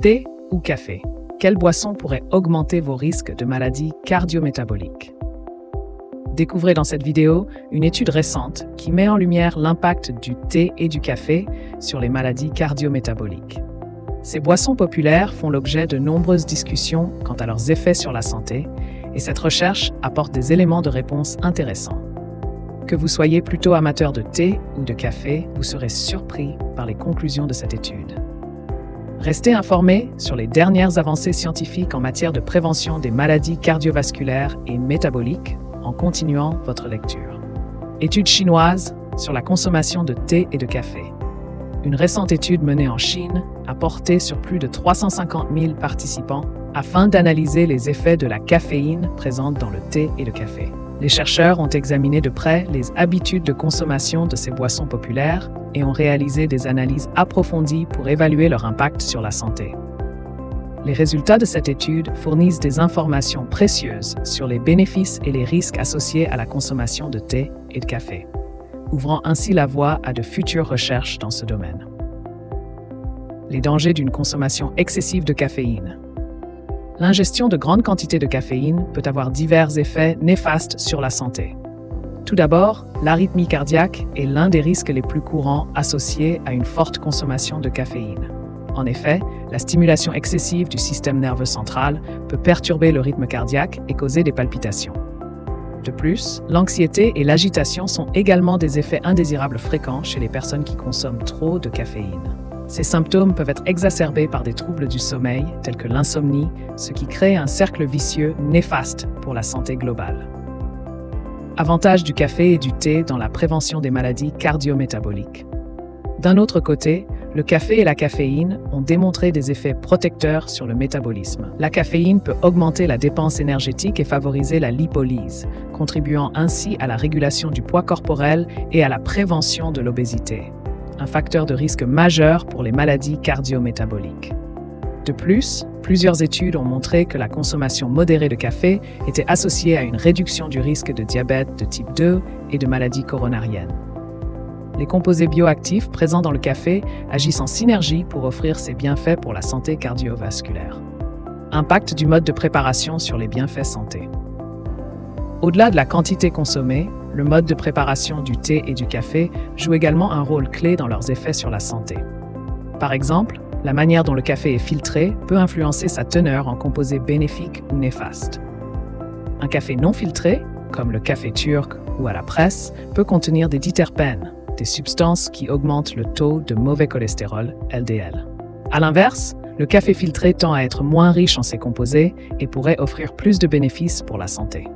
Thé ou café? Quelle boisson pourrait augmenter vos risques de maladies cardio-métaboliques? Découvrez dans cette vidéo une étude récente qui met en lumière l'impact du thé et du café sur les maladies cardio-métaboliques. Ces boissons populaires font l'objet de nombreuses discussions quant à leurs effets sur la santé, et cette recherche apporte des éléments de réponse intéressants. Que vous soyez plutôt amateur de thé ou de café, vous serez surpris par les conclusions de cette étude. Restez informés sur les dernières avancées scientifiques en matière de prévention des maladies cardiovasculaires et métaboliques en continuant votre lecture. Étude chinoise sur la consommation de thé et de café. Une récente étude menée en Chine a porté sur plus de 350 000 participants afin d'analyser les effets de la caféine présente dans le thé et le café. Les chercheurs ont examiné de près les habitudes de consommation de ces boissons populaires et ont réalisé des analyses approfondies pour évaluer leur impact sur la santé. Les résultats de cette étude fournissent des informations précieuses sur les bénéfices et les risques associés à la consommation de thé et de café, ouvrant ainsi la voie à de futures recherches dans ce domaine. Les dangers d'une consommation excessive de caféine. L'ingestion de grandes quantités de caféine peut avoir divers effets néfastes sur la santé. Tout d'abord, l'arythmie cardiaque est l'un des risques les plus courants associés à une forte consommation de caféine. En effet, la stimulation excessive du système nerveux central peut perturber le rythme cardiaque et causer des palpitations. De plus, l'anxiété et l'agitation sont également des effets indésirables fréquents chez les personnes qui consomment trop de caféine. Ces symptômes peuvent être exacerbés par des troubles du sommeil, tels que l'insomnie, ce qui crée un cercle vicieux néfaste pour la santé globale. Avantages du café et du thé dans la prévention des maladies cardio-métaboliques. D'un autre côté, le café et la caféine ont démontré des effets protecteurs sur le métabolisme. La caféine peut augmenter la dépense énergétique et favoriser la lipolyse, contribuant ainsi à la régulation du poids corporel et à la prévention de l'obésité, un facteur de risque majeur pour les maladies cardio-métaboliques. De plus, plusieurs études ont montré que la consommation modérée de café était associée à une réduction du risque de diabète de type 2 et de maladies coronariennes. Les composés bioactifs présents dans le café agissent en synergie pour offrir ces bienfaits pour la santé cardiovasculaire. Impact du mode de préparation sur les bienfaits santé. Au-delà de la quantité consommée, le mode de préparation du thé et du café joue également un rôle clé dans leurs effets sur la santé. Par exemple, la manière dont le café est filtré peut influencer sa teneur en composés bénéfiques ou néfastes. Un café non filtré, comme le café turc ou à la presse, peut contenir des diterpènes, des substances qui augmentent le taux de mauvais cholestérol, LDL. À l'inverse, le café filtré tend à être moins riche en ces composés et pourrait offrir plus de bénéfices pour la santé.